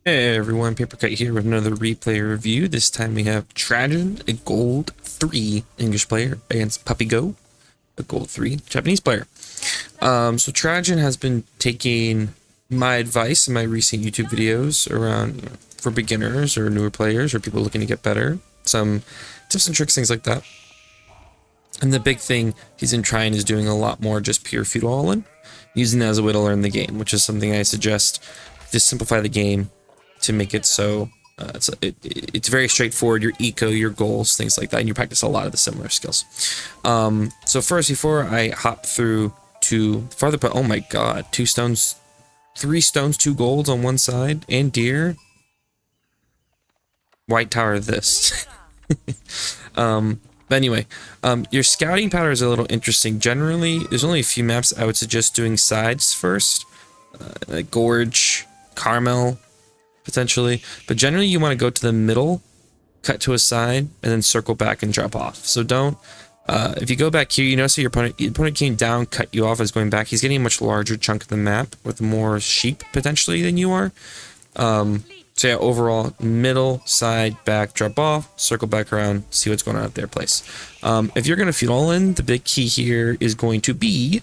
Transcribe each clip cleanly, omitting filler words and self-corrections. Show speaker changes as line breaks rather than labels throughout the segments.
Hey everyone, Papercut here with another replay review. This time we have Trajan, a gold 3 English player, against Puppy Go, a gold 3 Japanese player. So Trajan has been taking my advice in my recent YouTube videos around for beginners or newer players or people looking to get better. Some tips and tricks, things like that. And the big thing he's been trying is doing a lot more just pure feudal all-in, using that as a way to learn the game, which is something I suggest. Just simplify the game to make it so it's very straightforward. Your eco, your goals, things like that, and you practice a lot of the similar skills. So first, before I hop through to farther, but oh my god, 2 stones, 3 stones, 2 golds on one side, and deer. White tower this. But anyway, your scouting pattern is a little interesting. Generally, there's only a few maps I would suggest doing sides first, like Gorge, Carmel, potentially. But generally, you want to go to the middle, cut to a side, and then circle back and drop off. So don't, if you go back here, you notice your opponent came down, cut you off as going back. He's getting a much larger chunk of the map with more sheep, potentially, than you are. So yeah, overall, middle, side, back, drop off, circle back around, see what's going on at their place. If you're going to feed all in, the big key here is going to be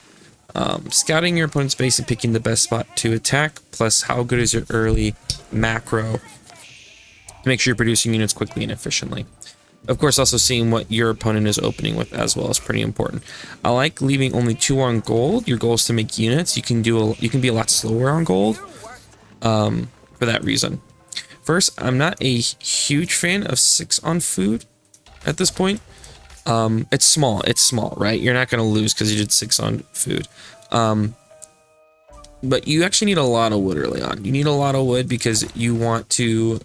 scouting your opponent's base and picking the best spot to attack, plus how good is your early macro to make sure you're producing units quickly and efficiently. Of course, also seeing what your opponent is opening with as well is pretty important. I like leaving only 2 on gold. Your goal is to make units. You can be a lot slower on gold for that reason. First, I'm not a huge fan of 6 on food at this point. It's small, right? You're not going to lose because you did 6 on food. But you actually need a lot of wood early on. You need a lot of wood because you want to,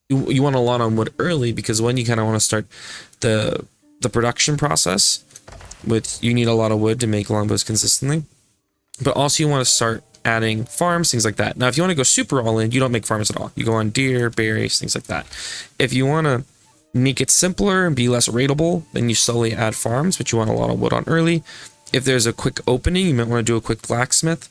you want a lot on wood early because when you kind of want to start the production process with, you need a lot of wood to make longbows consistently. But also you want to start adding farms, things like that. Now, if you want to go super all in, you don't make farms at all. You go on deer, berries, things like that. If you want to make it simpler and be less raidable, then you slowly add farms, but you want a lot of wood on early. If there's a quick opening, you might want to do a quick blacksmith.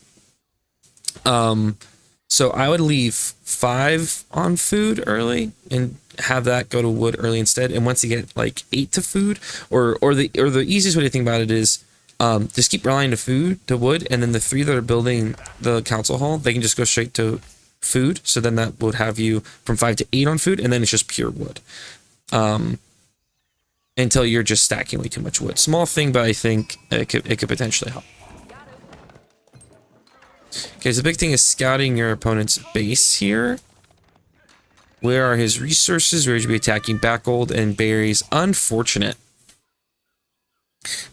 So I would leave 5 on food early and have that go to wood early instead. And once you get like 8 to food, or the easiest way to think about it is just keep relying to wood, and then the 3 that are building the council hall, they can just go straight to food. So then that would have you from 5 to 8 on food, and then it's just pure wood. Until you're just stacking way too much wood. Small thing, but I think it could potentially help. Okay, so the big thing is scouting your opponent's base here. Where are his resources? Where should be attacking? Back gold and berries. Unfortunate.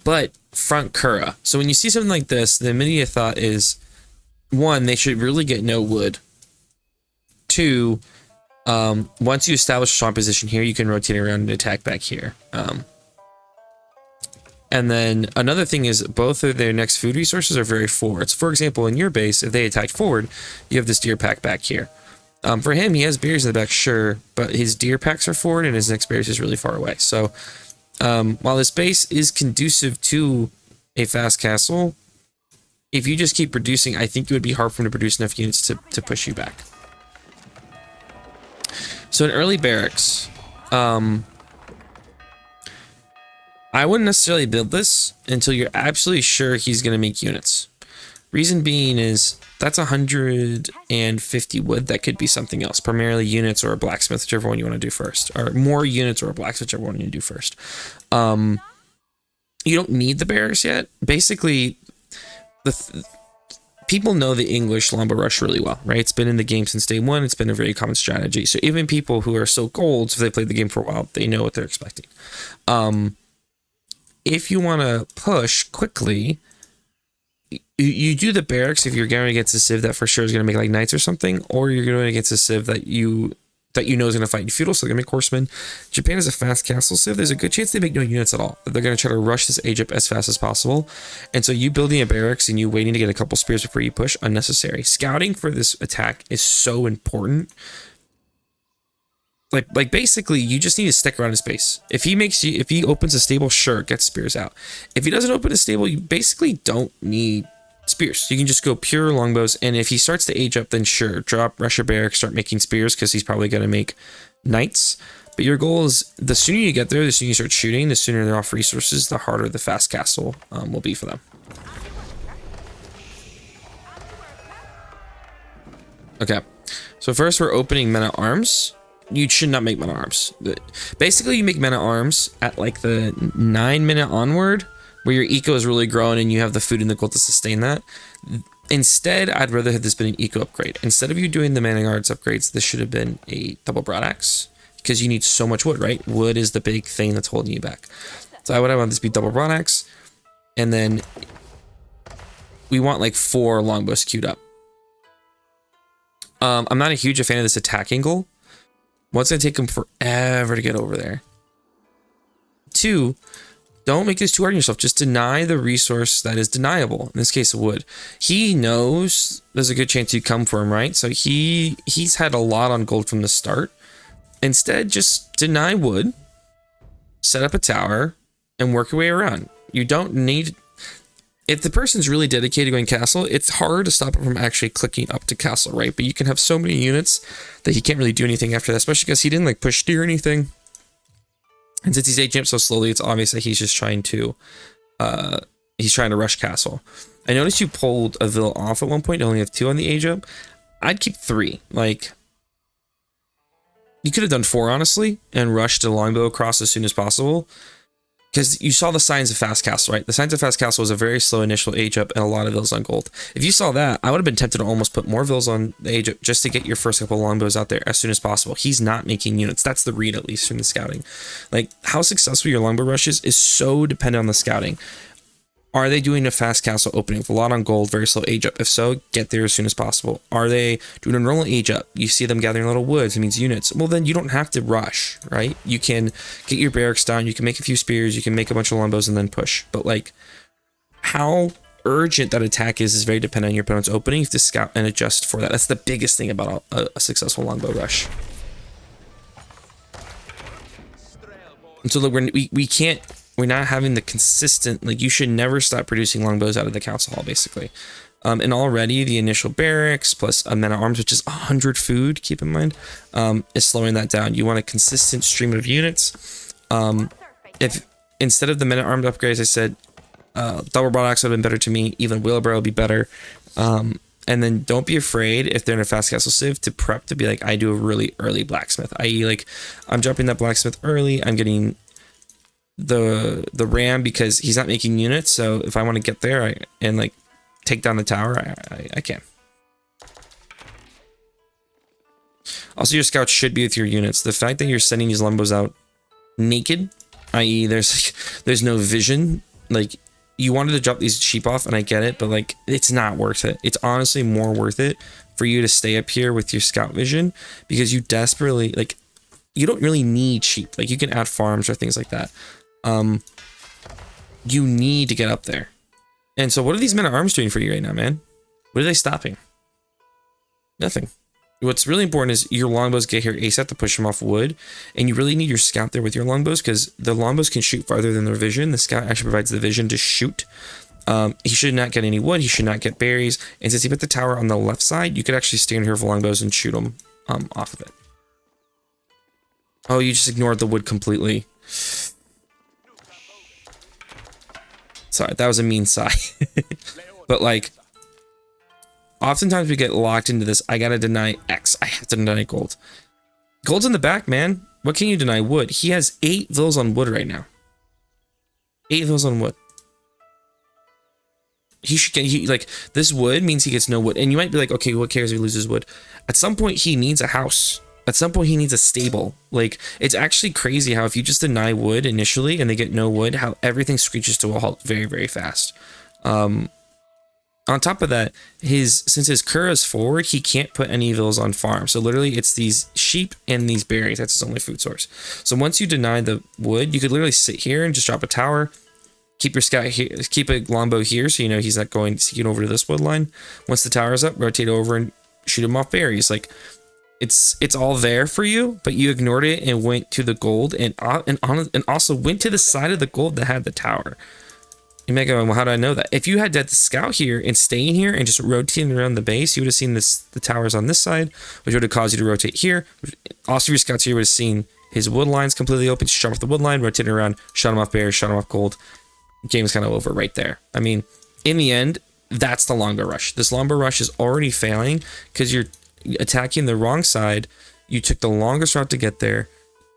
But front Kura. So when you see something like this, the immediate thought is, 1, they should really get no wood. 2, once you establish a strong position here, you can rotate around and attack back here. And then another thing is both of their next food resources are very forward. So for example, in your base, if they attack forward, you have this deer pack back here. For him, he has berries in the back, sure, but his deer packs are forward and his next berries is really far away. So while this base is conducive to a fast castle, if you just keep producing, I think it would be hard for him to produce enough units to push you back. So in early barracks, I wouldn't necessarily build this until you're absolutely sure he's going to make units. Reason being is that's 150 wood. That could be something else, primarily units or a blacksmith, whichever one you want to do first, or more units or a blacksmith, whichever one you do first. You don't need the barracks yet. Basically, people know the English Longbow rush really well, right? It's been in the game since day 1. It's been a very common strategy. So even people who are so gold, if they played the game for a while, they know what they're expecting. If you want to push quickly, you do the barracks if you're going against a civ that for sure is going to make like knights or something, or you're going against a civ that you know is going to fight in feudal, so they're going to make horsemen. Japan is a fast castle civ. There's a good chance they make no units at all. They're going to try to rush this age up as fast as possible. And so you building a barracks and you waiting to get a couple spears before you push, unnecessary. Scouting for this attack is so important. Like basically, you just need to stick around his base. If he opens a stable, sure, get spears out. If he doesn't open a stable, you basically don't need spears. You can just go pure longbows, and if he starts to age up, then sure, drop Russia Barracks, start making spears, because he's probably going to make knights. But your goal is, the sooner you get there, the sooner you start shooting, the sooner they're off resources, the harder the fast castle will be for them. Okay, so first we're opening men-at-arms. You should not make men-at-arms. Basically, you make men-at-arms at like the 9-minute onward, where your eco is really growing and you have the food and the gold to sustain that. Instead, I'd rather have this been an eco upgrade. Instead of you doing the man-at-arms upgrades, this should have been a double broadaxe, because you need so much wood, right? Wood is the big thing that's holding you back. So I would want this to be double broadaxe, and then we want like 4 longbows queued up. I'm not a huge fan of this attack angle. One's gonna take him forever to get over there. 2, don't make this too hard on yourself. Just deny the resource that is deniable. In this case, wood. He knows there's a good chance you come for him, right? So he's had a lot on gold from the start. Instead, just deny wood, set up a tower, and work your way around. You don't need... If the person's really dedicated to going castle, it's hard to stop him from actually clicking up to castle, right? But you can have so many units that he can't really do anything after that, especially because he didn't like push steer or anything. And since he's aging up so slowly, it's obvious that he's just trying to rush castle. I noticed you pulled a Ville off at one point. You only have 2 on the age up. I'd keep 3. Like, you could have done 4, honestly, and rushed a longbow across as soon as possible. Because you saw the signs of fast castle, right? The signs of fast castle was a very slow initial age up and a lot of vills on gold. If you saw that, I would have been tempted to almost put more vills on the age up just to get your first couple longbows out there as soon as possible. He's not making units. That's the read, at least from the scouting. Like, how successful your longbow rush is so dependent on the scouting. Are they doing a fast castle opening with a lot on gold, very slow age up? If so, get there as soon as possible. Are they doing a normal age up? You see them gathering little woods, it means units. Well, then you don't have to rush, right? You can get your barracks down, you can make a few spears, you can make a bunch of longbows and then push. But like, how urgent that attack is very dependent on your opponent's opening. You have to scout and adjust for that. That's the biggest thing about a successful longbow rush. And so look, we can't... We're not having the consistent, like, you should never stop producing longbows out of the council hall, basically. And already the initial barracks plus a men-at-arms, which is 100 food, keep in mind, is slowing that down. You want a consistent stream of units. If instead of the men-at-arms upgrades, I said double broadaxe would have been better to me, even wheelbarrow would be better. And then don't be afraid, if they're in a fast castle civ, to prep to be like, I do a really early blacksmith, i.e. like, I'm jumping that blacksmith early, I'm getting the ram because he's not making units, so if I want to get there and like take down the tower, I can. Also, your scouts should be with your units. The fact that you're sending these longbows out naked, i.e. there's no vision, like, you wanted to drop these sheep off and I get it, but like, it's not worth it. It's honestly more worth it for you to stay up here with your scout vision, because you desperately, like, you don't really need sheep. Like, you can add farms or things like that. You need to get up there. And so what are these men-at-arms doing for you right now, man? What are they stopping? Nothing. What's really important is your longbows get here ASAP to push them off wood, and you really need your scout there with your longbows, because the longbows can shoot farther than their vision. The scout actually provides the vision to shoot. He should not get any wood, he should not get berries, and since he put the tower on the left side, you could actually stand here with longbows and shoot them off of it. Oh, you just ignored the wood completely. Sorry, that was a mean sigh. But like, oftentimes we get locked into this, I gotta deny X, I have to deny gold. Gold's in the back, man. What can you deny? Wood. He has 8 vills on wood right now. 8 vills on wood. He should get, like, this wood means he gets no wood. And you might be like, okay, what cares if he loses wood? At some point, he needs a house. At some point, he needs a stable. Like, it's actually crazy how if you just deny wood initially and they get no wood, how everything screeches to a halt very, very fast. On top of that, since his cur is forward, he can't put any vills on farm. So literally, it's these sheep and these berries. That's his only food source. So once you deny the wood, you could literally sit here and just drop a tower. Keep your scout here, keep a longbow here, so you know he's not going seeking over to this wood line. Once the tower's up, rotate over and shoot him off berries. Like, it's all there for you, but you ignored it and went to the gold and also went to the side of the gold that had the tower. You may go, well, how do I know that? If you had that scout here and staying here and just rotating around the base, you would have seen the towers on this side, which would have caused you to rotate here. Also, your scouts here would have seen his wood lines completely open, shut off the wood line, rotating around, shut him off bears, shut him off gold. Game's kind of over right there. I mean, in the end, that's the longbow rush. This longbow rush is already failing because you're attacking the wrong side. You took the longest route to get there.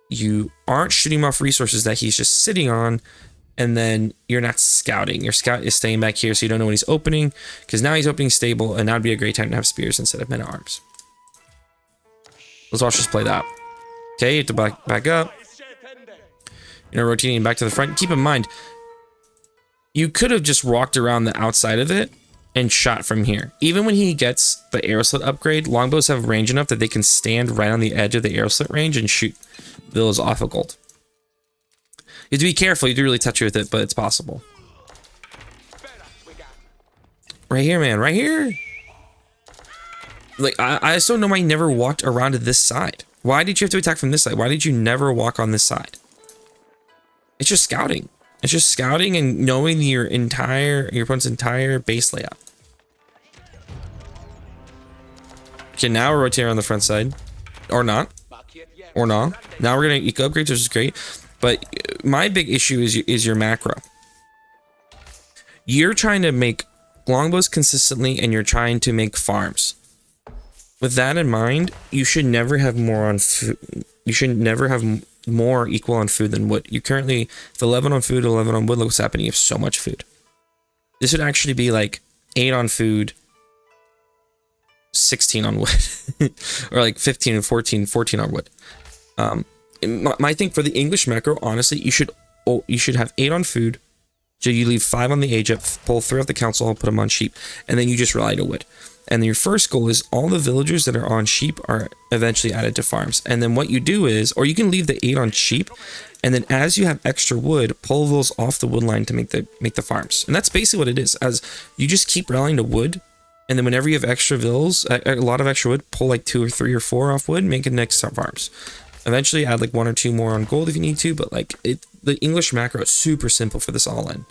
You aren't shooting off resources that he's just sitting on. And then you're not scouting. Your scout is staying back here, so you don't know when he's opening, because now he's opening stable, and that would be a great time to have spears instead of men at arms. Let's watch this play that. Okay, you have to back up. Rotating back to the front. Keep in mind, you could have just walked around the outside of it and shot from here. Even when he gets the arrow slit upgrade, longbows have range enough that they can stand right on the edge of the arrow slit range and shoot villas off of gold. You have to be careful. You do really touch it with it, but it's possible. Right here, man. Right here. Like, I just don't know why you never walked around to this side. Why did you have to attack from this side? Why did you never walk on this side? It's just scouting. It's just scouting and knowing your opponent's entire base layout. Okay, now we're rotating on the front side. Or not. Or not. Now we're going to eco upgrades, which is great. But my big issue is your macro. You're trying to make longbows consistently, and you're trying to make farms. With that in mind, you should never have more on food. You should never have more equal on food than wood. You currently, if 11 on food, 11 on wood, look what's happening. You have so much food. This would actually be like 8 on food, 16 on wood, or like 15 and 14 on wood. My thing for the English macro, honestly, you should have 8 on food, so you leave 5 on the age up, pull 3 off the council hall, put them on sheep, and then you just rely to wood. And your first goal is all the villagers that are on sheep are eventually added to farms. And then what you do is, or you can leave the 8 on sheep, and then as you have extra wood, pull those off the wood line to make the farms. And that's basically what it is. As you just keep rallying to wood, and then whenever you have extra vills, a lot of extra wood, pull like 2 or 3 or 4 off wood, make it next farms. Eventually add like 1 or 2 more on gold if you need to, but like the English macro is super simple for this all-in.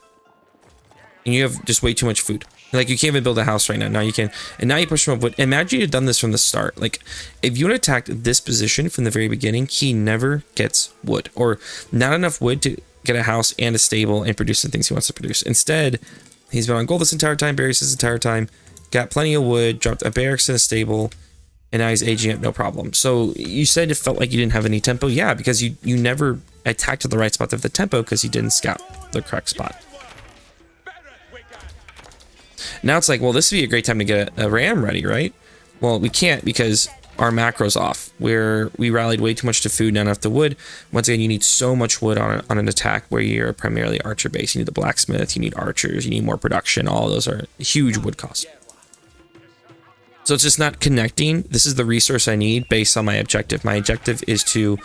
And you have just way too much food. Like, you can't even build a house right now. Now you can. And now you push him up wood. Imagine you'd done this from the start. Like, if you had attacked this position from the very beginning, he never gets wood. Or not enough wood to get a house and a stable and produce the things he wants to produce. Instead, he's been on gold this entire time, berries this entire time, got plenty of wood, dropped a barracks and a stable, and now he's aging up no problem. So you said it felt like you didn't have any tempo. Yeah, because you never attacked at the right spot of the tempo because you didn't scout the correct spot. Now it's like, well, this would be a great time to get a ram ready, right? Well, we can't because our macro's off. We rallied way too much to food, not enough to wood. Once again, you need so much wood on an attack where you're primarily archer base. You need the blacksmith, you need archers, you need more production. All of those are huge wood costs. So it's just not connecting. This is the resource I need based on my objective. My objective is to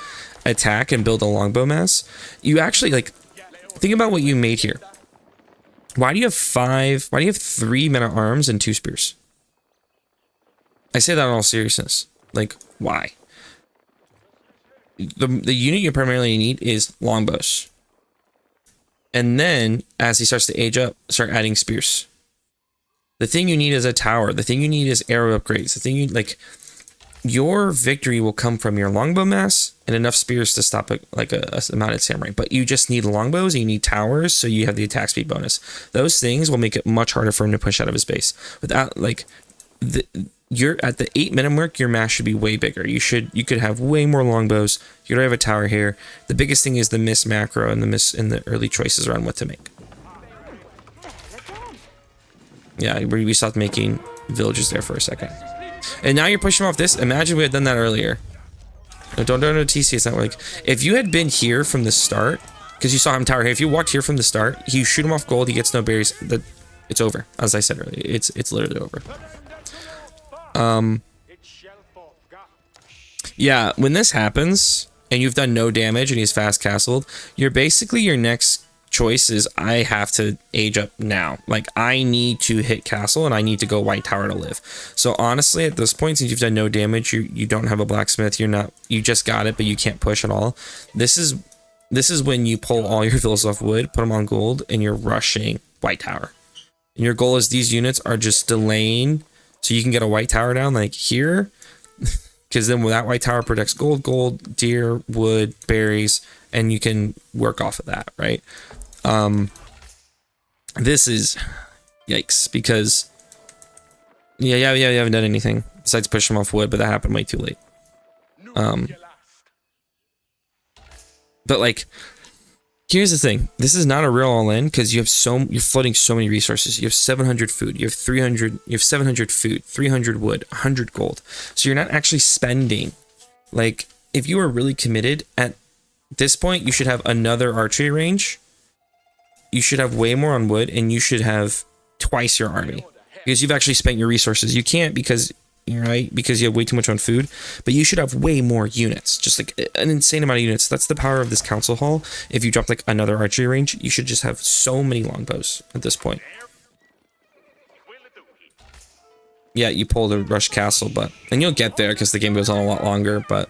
attack and build a longbow mass. You actually, like, think about what you made here. Why do you have 3 men at arms and 2 spears? I say that in all seriousness. Like, why? The unit you primarily need is longbows. And then, as he starts to age up, start adding spears. The thing you need is a tower. The thing you need is arrow upgrades. The thing you, like, your victory will come from your longbow mass and enough spears to stop a mounted samurai. But you just need longbows and you need towers, so you have the attack speed bonus. Those things will make it much harder for him to push out of his base. Without, like, you're at the 8-minute mark, your mass should be way bigger. You could have way more longbows. You don't have a tower here. The biggest thing is the miss macro and the early choices around what to make. Yeah, we stopped making villages there for a second. And now you're pushing off this. Imagine we had done that earlier. No, don't TC. It's not like, if you had been here from the start, because you saw him tower here. If you walked here from the start, you shoot him off gold. He gets no berries. It's over. As I said earlier, it's literally over. Yeah, when this happens and you've done no damage and he's fast castled, you're basically, your next choice is, I have to age up now. Like, I need to hit castle and I need to go white tower to live. So honestly, at this point, since you've done no damage, you don't have a blacksmith, you just got it, but you can't push at all. This is when you pull all your villas off wood, put them on gold, and you're rushing white tower. And your goal is these units are just delaying so you can get a white tower down like here. Because then that white tower protects gold, deer, wood, berries, and you can work off of that, right? This is yikes, because you haven't done anything besides push them off wood, but that happened way too late. But like, here's the thing. This is not a real all-in because you're flooding so many resources. You have 700 food, you have 700 food, 300 wood, 100 gold. So you're not actually spending. Like, if you are really committed at this point, you should have another archery range. You should have way more on wood, and you should have twice your army because you've actually spent your resources. You can't because you have way too much on food, but you should have way more units, just like an insane amount of units. That's the power of this council hall. If you drop like another archery range, you should just have so many longbows at this point. Yeah, you pull the rush castle, and you'll get there because the game goes on a lot longer, but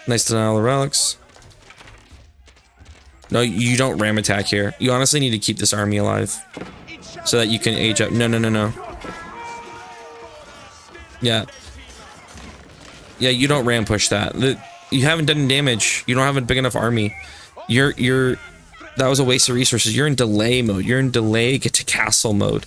nice denial of relics. No, you don't ram attack here. You honestly need to keep this army alive so that you can age up. No. Yeah, you don't ram push that. You haven't done damage. You don't have a big enough army. That was a waste of resources. You're in delay mode. You're in delay get to castle mode.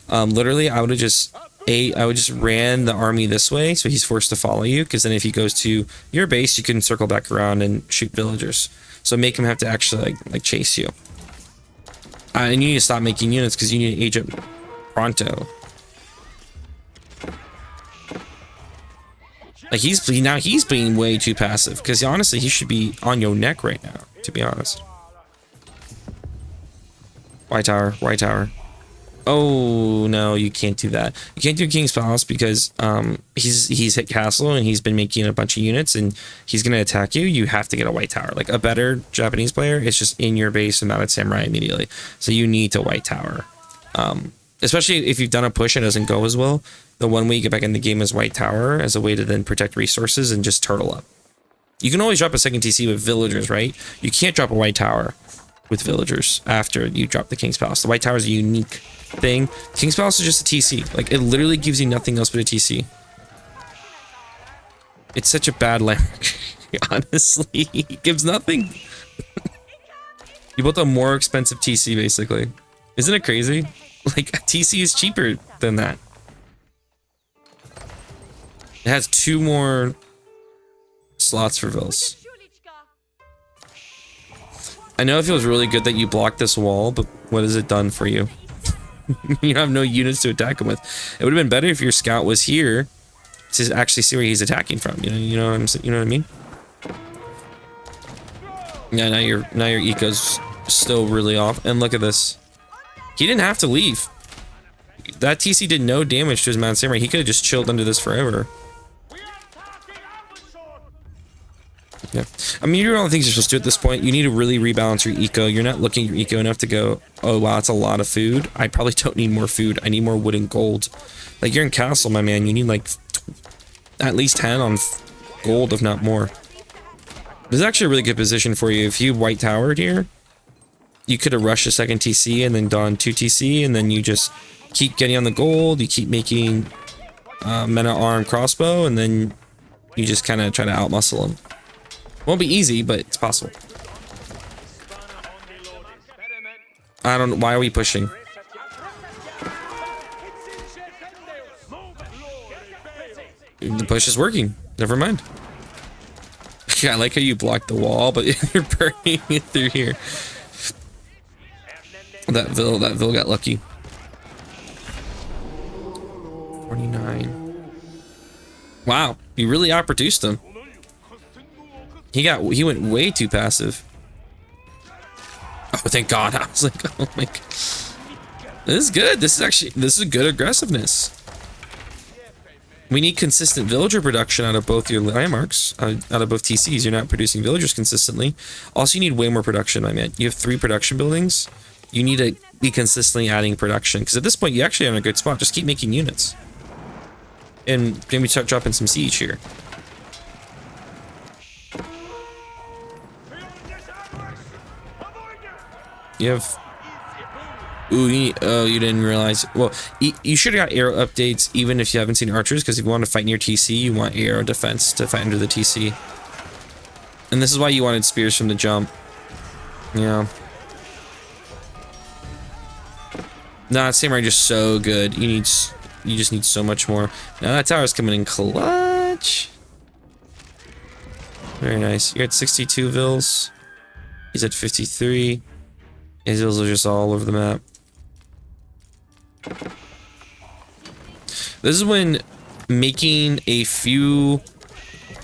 Literally, I would have just ran the army this way, so he's forced to follow you. Because then if he goes to your base, you can circle back around and shoot villagers. So make him have to actually like chase you. And you need to stop making units because you need to age up pronto. Like he's being way too passive because honestly he should be on your neck right now, to be honest. White tower. Oh no, you can't do that. You can't do King's Palace because he's hit castle and he's been making a bunch of units and he's gonna attack you. You have to get a white tower. Like a better Japanese player is just in your base and not at samurai immediately. So you need to white tower. Especially if you've done a push and it doesn't go as well. The one way you get back in the game is white tower as a way to then protect resources and just turtle up. You can always drop a second TC with villagers, right? You can't drop a white tower with villagers after you drop the King's Palace. The white tower is a unique thing. King's Palace is just a TC. Like, it literally gives you nothing else but a TC. It's such a bad landmark. Honestly, it gives nothing. You built a more expensive TC, basically. Isn't it crazy? Like, a TC is cheaper than that. It has 2 more slots for vills. I know it feels really good that you blocked this wall, but what has it done for you? You have no units to attack him with. It would have been better if your scout was here to actually see where he's attacking from. You know what I mean? Yeah, now your eco's still really off. And look at this. He didn't have to leave. That TC did no damage to his Mount Samurai. He could have just chilled under this forever. Yeah, I mean, you do all the things you're supposed to do at this point. You need to really rebalance your eco. You're not looking at your eco enough to go, oh wow, that's a lot of food. I probably don't need more food. I need more wood and gold. Like, you're in castle, my man. You need like at least 10 on gold, if not more. This is actually a really good position for you. If you white towered here, you could have rushed a second TC and then done 2 TC, and then you just keep getting on the gold. You keep making men at arm crossbow, and then you just kind of try to outmuscle him. Won't be easy, but it's possible. I don't know. Why are we pushing? The push is working. Never mind. Yeah, I like how you blocked the wall, but you're burning it through here. That Vil got lucky. 49. Wow, you really outproduced him. He went way too passive. Oh, thank God. I was like, oh my God. This is good. This is good aggressiveness. We need consistent villager production out of both your landmarks, out of both TCs. You're not producing villagers consistently. Also, you need way more production, my man. You have 3 production buildings. You need to be consistently adding production, because at this point, you actually are in a good spot. Just keep making units. And maybe start dropping some siege here. You have Ooh, oh, you didn't realize. Well, you should have got arrow updates even if you haven't seen archers, because if you want to fight near TC, you want arrow defense to fight under the TC. And this is why you wanted spears from the jump. Yeah. Nah, Samurai just so good. You just need so much more. Now that tower's coming in clutch. Very nice. You're at 62 vills. He's at 53. His vills are just all over the map. This is when making a few,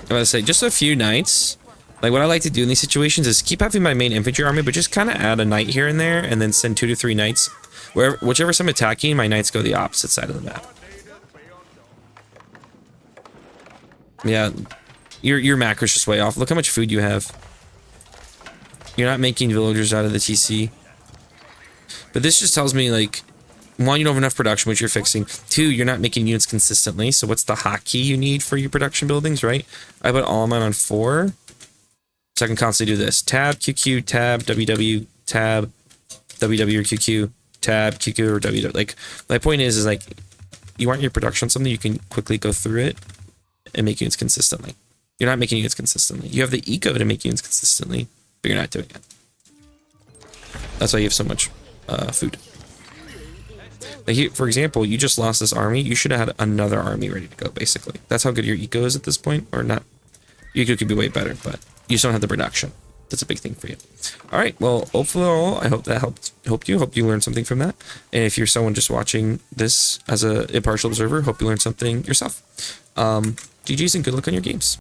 I'm gonna say just a few knights. Like what I like to do in these situations is keep having my main infantry army, but just kind of add a knight here and there, and then send 2 to 3 knights. Whichever I'm attacking, my knights go the opposite side of the map. Yeah, your macro's just way off. Look how much food you have. You're not making villagers out of the TC. But this just tells me, like, 1, you don't have enough production, which you're fixing. 2, you're not making units consistently. So what's the hotkey you need for your production buildings, right? I put all of mine on 4. So I can constantly do this. Tab, QQ, tab, WW, tab, WW or QQ, tab, QQ or WW. Like, my point is like, you want your production on something, you can quickly go through it and make units consistently. You're not making units consistently. You have the eco to make units consistently, but you're not doing it. That's why you have so much food. Like here, for example, you just lost this army. You should have had another army ready to go, basically. That's how good your eco is at this point, or not. Your eco could be way better, but you just don't have the production. That's a big thing for you. All right, well, hopefully, I hope that helped you. Hope you learned something from that. And if you're someone just watching this as an impartial observer, hope you learned something yourself. GG's and good luck on your games.